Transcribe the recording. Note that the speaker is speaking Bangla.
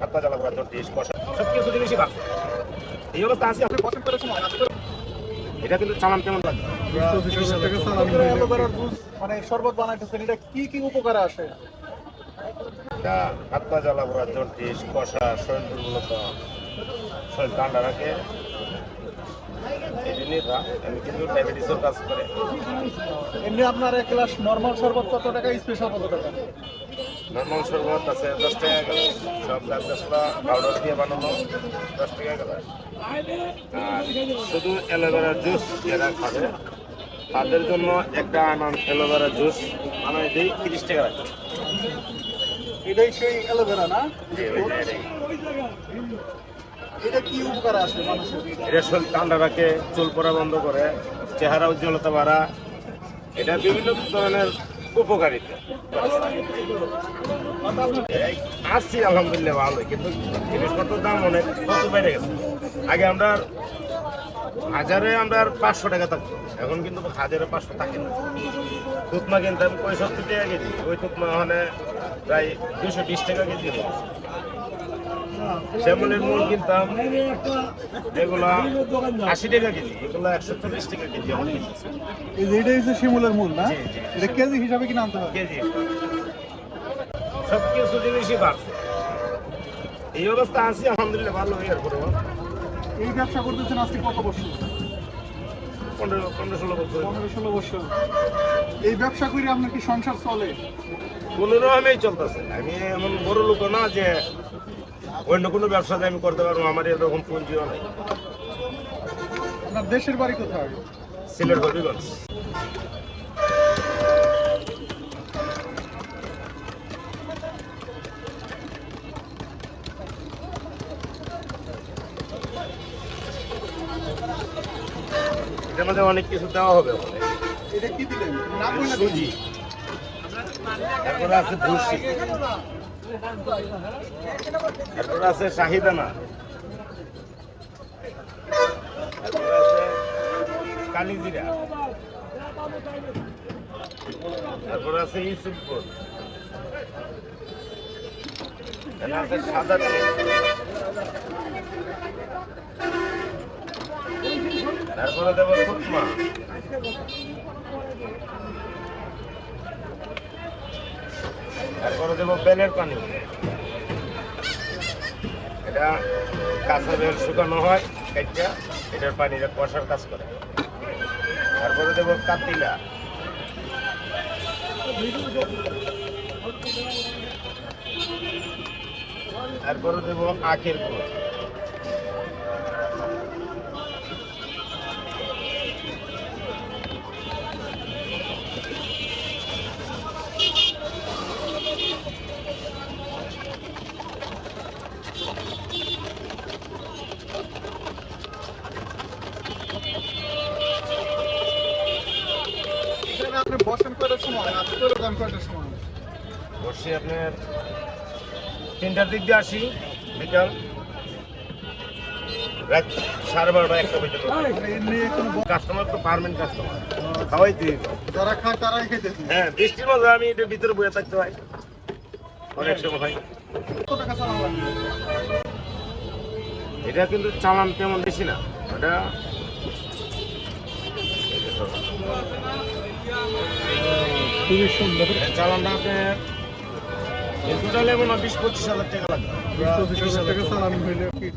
কাতলা জ্বালা করা 30 কষা সব কিছু জিনিসই বাড়ছে। এই অবস্থা আছে আপনি পছন্দ করেছেন এটা কিন্তু চালান কেমন লাগে? মানে শরবত বানাইতেছেন, এটা কি কি উপকার আসে? এটা কাতলা জ্বালা করা 30 কষা শরীর দুর্বলতা শরীর ঠান্ডা রাখে। এই জন্যই আমি কিন্তু ডায়াবেটিসের কাজ করে। এমনি আপনার এক গ্লাস নর্মাল শরবত কত টাকা, স্পেশাল কত টাকা? নর্মাল শরবত আছে 10 টাকা গ্লাস, সব গাছ গাছলা পাউডার দিয়ে বানানো 10 টাকা গ্লাস। আর শুধু অ্যালোভেরা জুস যারা খাবে তাদের জন্য একটা অ্যালোভেরা জুস বানাই দিই 30 টাকা রাখে। এটাই সেই অ্যালোভেরা না? এটা কি উপকার আসে মানুষের? এটা শরীর ঠান্ডা রাখে, চুল পড়া বন্ধ করে, চেহারা উজ্জ্বলতা বাড়া, এটা বিভিন্ন ধরনের উপকারিতা আসছি। আলহামদুলিল্লাহ ভালো, কিন্তু জিনিসপত্রের দাম অনেক কত বেড়ে গেছে। আগে আমরা হাজারে আমরা 500 টাকা থাকতো, এখন কিন্তু হাজারে 500 থাকে না। তুকমা কিনতাম 65 টাকা কেজি, ওই তুকমা ওখানে প্রায় 220 টাকা কেজি। শ্যামলের মূল কিনতাম এগুলা 80 টাকা কেজি, এগুলা 140 টাকা কেজি। আমার এটা হচ্ছে শিমুলের মূল না? এটা কেজি হিসাবে কিনে আনতে হবে? কেজি সব কিছু জিনিসই বাড়ছে। এই অবস্থা আছে আলহামদুলিল্লাহ ভালো। এর পরে এই ব্যবসা করতেছেন আজকে কত বছর? 15-16 বছর। 15-16 বছর। এই ব্যবসা করে আপনার কি সংসার চলে? কোনো রকমেই চলতেছে। আমি এমন বড় লোক না যে অন্য কোনো ব্যবসা আমি করতে পারবো, আমার এরকম পুঁজিও নাই। আপনার দেশের বাড়ি কোথায়? সিলেট হবিগঞ্জ। এটার মধ্যে অনেক কিছু দেওয়া হবে। এটা কি দিলেন? সুজি, তারপরে আছে ভুসি, তারপরে আছে শাহিদানা, তারপরে আছে কালিজিরা, তারপরে আছে ইসুপুর, এখানে আছে সাদা তেল, তারপরে দেবো সুকমা, তারপরে দেবো বেলের পানি। এটা কাঁচা বেল শুকানো হয় এটা, এটার পানিটা কষার কাজ করে। তারপরে দেবো কাতিলা, তারপরে দেবো আখের গুড়, আপনি বসেন কয়টার সময়? আজকে যান কয়টার সময়? বসে আপনার 3টার দিক দিয়ে আসি, বিকাল রাত 12:30 1টা পর্যন্ত। কাস্টমার তো পারমেন্ট কাস্টমার, খাওয়াই দিই। যারা খায় তারাই খেতেছে। হ্যাঁ, বৃষ্টির মধ্যে আমি এটার ভিতরে বসে থাকতে হয় অনেক সময় হয়। কত টাকা চালান লাগবে? এটা কিন্তু চালান তেমন বেশি না, এটা খুবই সুন্দর। চালানটা আপনার টোটাল এমন 20-25 হাজার টাকা লাগবে। 20-25 হাজার টাকা চালান হইলে কি